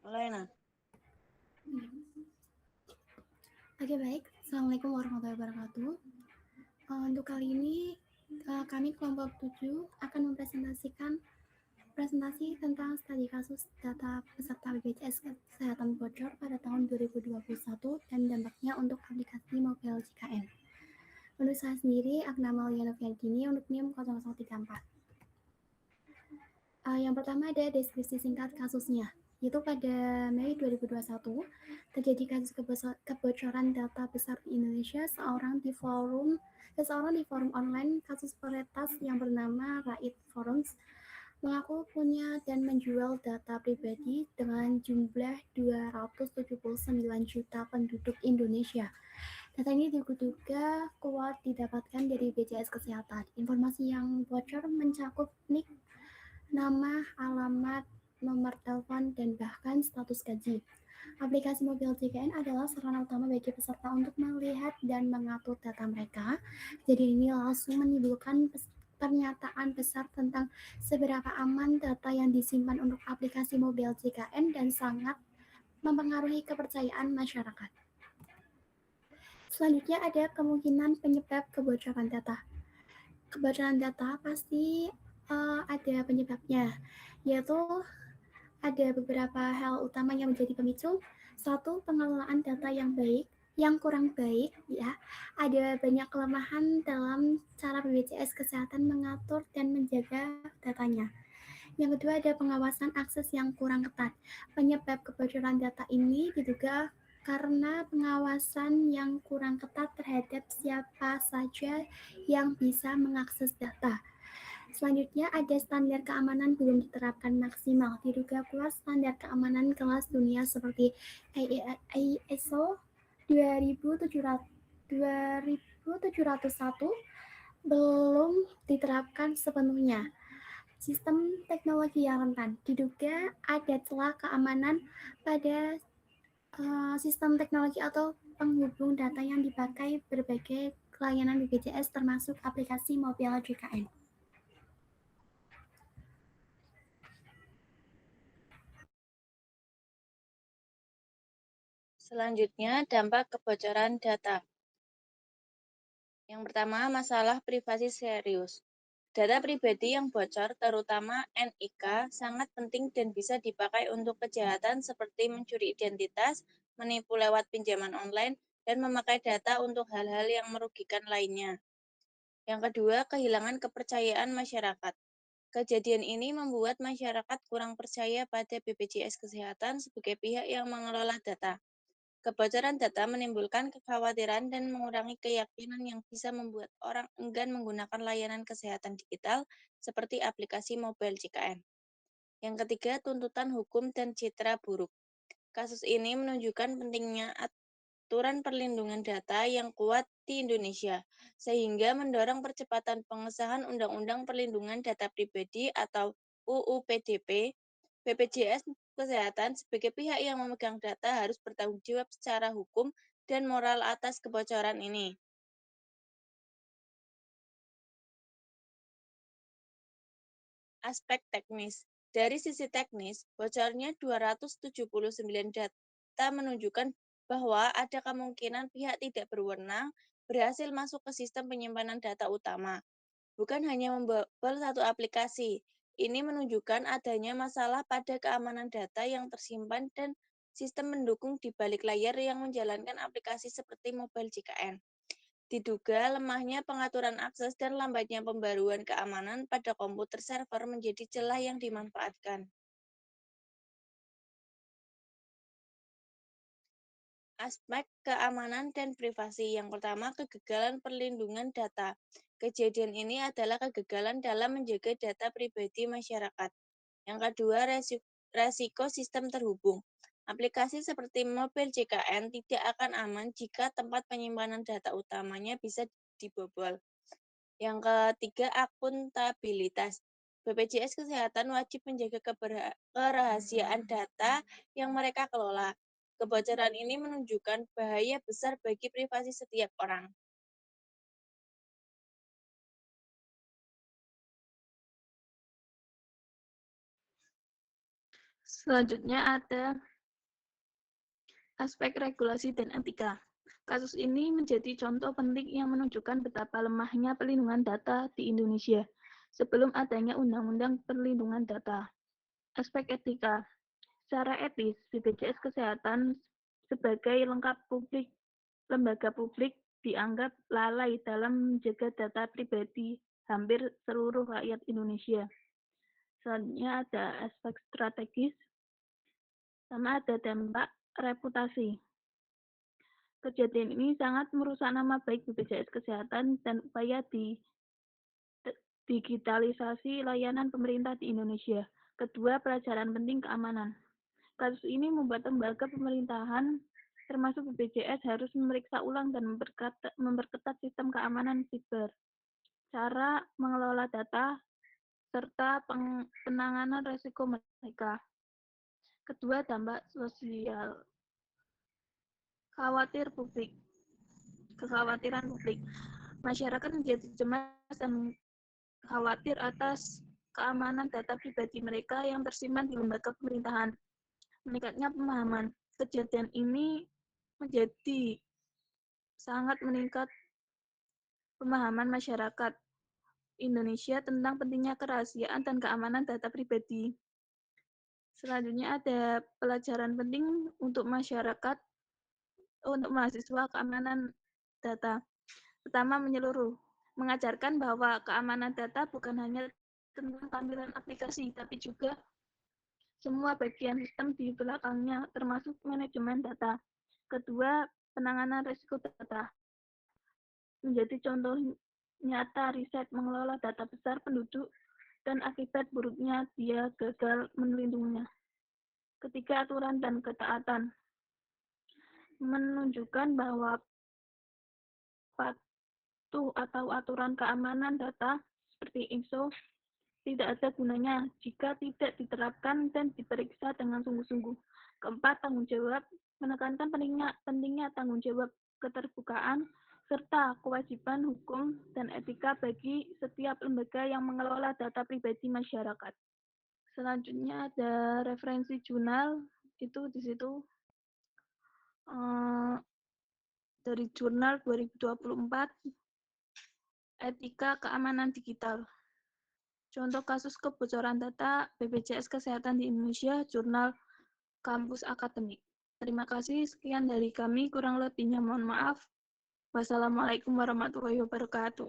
Mulai nah. Oke baik, Assalamualaikum warahmatullahi wabarakatuh. Untuk kali ini kami kelompok 7 akan mempresentasikan presentasi tentang studi kasus data peserta BPJS Kesehatan bocor pada tahun 2021 dan dampaknya untuk aplikasi mobile JKN. Untuk saya sendiri, Agna Maliana Fianggini untuk NIM 0034. Yang pertama ada deskripsi singkat kasusnya, yaitu pada Mei 2021 terjadi kasus kebocoran data besar di Indonesia. Seseorang di forum online kasus peretas yang bernama Raid Forums mengaku punya dan menjual data pribadi dengan jumlah 279 juta penduduk Indonesia. Data ini diduga kuat didapatkan dari BPJS Kesehatan. Informasi yang bocor mencakup NIK, nama, alamat, nomor telepon, dan bahkan status gaji. Aplikasi mobil JKN adalah sarana utama bagi peserta untuk melihat dan mengatur data mereka. Jadi ini langsung menimbulkan pernyataan besar tentang seberapa aman data yang disimpan untuk aplikasi mobil JKN dan sangat mempengaruhi kepercayaan masyarakat. Selanjutnya ada kemungkinan penyebab kebocoran data. Kebocoran data pasti ada penyebabnya, yaitu ada beberapa hal utama yang menjadi pemicu. Satu, pengelolaan data yang kurang baik, ya. Ada banyak kelemahan dalam cara BPJS Kesehatan mengatur dan menjaga datanya. Yang kedua, ada pengawasan akses yang kurang ketat. Penyebab kebocoran data ini diduga karena pengawasan yang kurang ketat terhadap siapa saja yang bisa mengakses data. Selanjutnya ada standar keamanan belum diterapkan maksimal. Diduga pula standar keamanan kelas dunia seperti ISO 2701 belum diterapkan sepenuhnya. Sistem teknologi yang rentan. Diduga ada celah keamanan pada sistem teknologi atau penghubung data yang dipakai berbagai layanan BPJS termasuk aplikasi mobil JKN. Selanjutnya, dampak kebocoran data. Yang pertama, masalah privasi serius. Data pribadi yang bocor, terutama NIK, sangat penting dan bisa dipakai untuk kejahatan seperti mencuri identitas, menipu lewat pinjaman online, dan memakai data untuk hal-hal yang merugikan lainnya. Yang kedua, kehilangan kepercayaan masyarakat. Kejadian ini membuat masyarakat kurang percaya pada BPJS Kesehatan sebagai pihak yang mengelola data. Kebocoran data menimbulkan kekhawatiran dan mengurangi keyakinan yang bisa membuat orang enggan menggunakan layanan kesehatan digital seperti aplikasi mobile JKN. Yang ketiga, tuntutan hukum dan citra buruk. Kasus ini menunjukkan pentingnya aturan perlindungan data yang kuat di Indonesia, sehingga mendorong percepatan pengesahan Undang-Undang Perlindungan Data Pribadi atau UU PDP. BPJS Kesehatan sebagai pihak yang memegang data harus bertanggung jawab secara hukum dan moral atas kebocoran ini. Aspek teknis. Dari sisi teknis, bocornya 279 data menunjukkan bahwa ada kemungkinan pihak tidak berwenang berhasil masuk ke sistem penyimpanan data utama. Bukan hanya membobol satu aplikasi, ini menunjukkan adanya masalah pada keamanan data yang tersimpan dan sistem mendukung di balik layar yang menjalankan aplikasi seperti mobile JKN. Diduga lemahnya pengaturan akses dan lambatnya pembaruan keamanan pada komputer server menjadi celah yang dimanfaatkan. Aspek keamanan dan privasi. Yang pertama, kegagalan perlindungan data. Kejadian ini adalah kegagalan dalam menjaga data pribadi masyarakat. Yang kedua, resiko sistem terhubung. Aplikasi seperti mobil JKN tidak akan aman jika tempat penyimpanan data utamanya bisa dibobol. Yang ketiga, akuntabilitas. BPJS Kesehatan wajib menjaga kerahasiaan data yang mereka kelola. Kebocoran ini menunjukkan bahaya besar bagi privasi setiap orang. Selanjutnya ada Aspek regulasi dan etika. Kasus ini menjadi contoh penting yang menunjukkan betapa lemahnya perlindungan data di Indonesia sebelum adanya Undang-Undang Perlindungan Data. Aspek etika. Secara etis, BPJS Kesehatan sebagai lembaga publik dianggap lalai dalam menjaga data pribadi hampir seluruh rakyat Indonesia. Selanjutnya ada aspek strategis, sama ada dampak reputasi. Kejadian ini sangat merusak nama baik BPJS Kesehatan dan upaya digitalisasi layanan pemerintah di Indonesia. Kedua, pelajaran penting keamanan. Kasus ini membuat lembaga pemerintahan termasuk BPJS harus memeriksa ulang dan memperketat sistem keamanan siber, cara mengelola data, serta penanganan resiko mereka. Kedua, dampak sosial. Kekhawatiran publik. Masyarakat menjadi cemas dan khawatir atas keamanan data pribadi mereka yang tersimpan di lembaga pemerintahan. Meningkatnya pemahaman. Kejadian ini menjadi sangat meningkat pemahaman masyarakat Indonesia tentang pentingnya kerahasiaan dan keamanan data pribadi. Selanjutnya ada pelajaran penting untuk masyarakat, untuk mahasiswa keamanan data. Pertama, menyeluruh. Mengajarkan bahwa keamanan data bukan hanya tentang tampilan aplikasi, tapi juga semua bagian sistem di belakangnya, termasuk manajemen data. Kedua, penanganan risiko data. Menjadi contoh nyata riset mengelola data besar penduduk dan akibat buruknya dia gagal melindunginya. Ketiga, aturan dan ketaatan. Menunjukkan bahwa patuh atau aturan keamanan data seperti ISO tidak ada gunanya jika tidak diterapkan dan diperiksa dengan sungguh-sungguh. Keempat, tanggung jawab. Menekankan pentingnya tanggung jawab, keterbukaan, serta kewajiban hukum dan etika bagi setiap lembaga yang mengelola data pribadi masyarakat. Selanjutnya ada referensi jurnal, itu di situ dari jurnal 2024, Etika Keamanan Digital. Contoh kasus kebocoran data BPJS Kesehatan di Indonesia, jurnal Kampus Akademik. Terima kasih, sekian dari kami, kurang lebihnya mohon maaf. Wassalamualaikum warahmatullahi wabarakatuh.